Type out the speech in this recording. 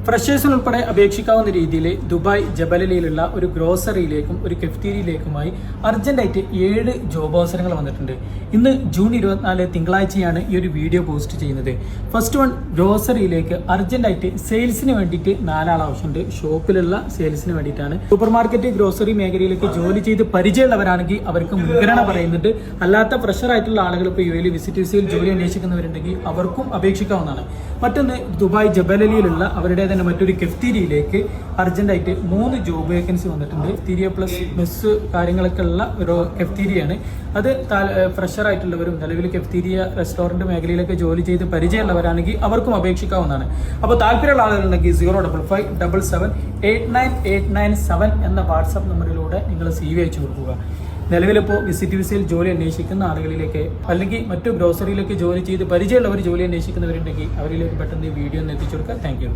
ഫ്രഷേഴ്സിന് ഉൾപ്പെടെ അപേക്ഷിക്കാവുന്ന രീതിയിൽ ദുബായ് ജബലലിയിലുള്ള ഒരു ഗ്രോസറിയിലേക്കും ഒരു കെഫ്റ്റീരിയയിലേക്കുമായി അർജന്റായിട്ട് 7 ജോബ് അവസരങ്ങൾ വന്നിട്ടുണ്ട്. ഇന്ന് ജൂൺ 24 തിങ്കളാഴ്ചയാണ് ഈ ഒരു വീഡിയോ പോസ്റ്റ് ചെയ്യുന്നത്. ഫസ്റ്റ് വൺ, ഗ്രോസറിയിലേക്ക് അർജന്റായിട്ട് സെയിൽസിന് വേണ്ടിയിട്ട് 4 ആൾ ആവശ്യമുണ്ട്. ഷോപ്പിലുള്ള സെയിൽസിന് വേണ്ടിയിട്ടാണ്. സൂപ്പർ മാർക്കറ്റ് ഗ്രോസറി മേഖലയിലേക്ക് ജോലി ചെയ്ത് പരിചയമുള്ളവരാണെങ്കിൽ അവർക്ക് മുൻഗണന പറയുന്നുണ്ട്. അല്ലാത്ത ഫ്രഷർ ആയിട്ടുള്ള ആളുകൾ ഇപ്പോൾ യു എയിൽ വിസിറ്റ് വിസയിൽ ജോലി അന്വേഷിക്കുന്നവരുണ്ടെങ്കിൽ അവർക്കും അപേക്ഷിക്കാവുന്നതാണ്. മറ്റൊന്ന്, ദുബായ് ജബലലിയിലുള്ള അവരുടെ തന്നെ മറ്റൊരു കെഫ്റ്റീരിയയിലേക്ക് അർജന്റായിട്ട് 3 ജോബ് വേക്കൻസി വന്നിട്ടുണ്ട്. കെഫ്റ്റീരിയ പ്ലസ് മെസ്സ് കാര്യങ്ങളൊക്കെ ഉള്ള ഒരു കെഫ്റ്റീരിയയാണ്. അത് ഫ്രഷർ ആയിട്ടുള്ളവരും നിലവിൽ കെഫ്റ്റീരിയ റെസ്റ്റോറന്റ് മേഖലയിലൊക്കെ ജോലി ചെയ്ത് പരിചയമുള്ളവരാണെങ്കിൽ അവർക്കും അപേക്ഷിക്കാവുന്നതാണ്. അപ്പോൾ താല്പര്യമുള്ള ആളുകളുണ്ടെങ്കിൽ 05558989897 എന്ന വാട്സാപ്പ് നമ്പറിലൂടെ നിങ്ങൾ CV അയച്ചു കൊടുക്കുക. നിലവിലിപ്പോൾ വിസിറ്റ് വിസയിൽ ജോലി അന്വേഷിക്കുന്ന ആളുകളിലേക്ക് അല്ലെങ്കിൽ മറ്റു ഗ്രോസറിയിലേക്ക് ജോലി ചെയ്ത് പരിചയമുള്ളവർ ജോലി അന്വേഷിക്കുന്നവരുണ്ടെങ്കിൽ അവരിലേക്ക് പെട്ടെന്ന് ഈ വീഡിയോ ഒന്ന് എത്തിച്ചു കൊടുക്കുക. Thank you.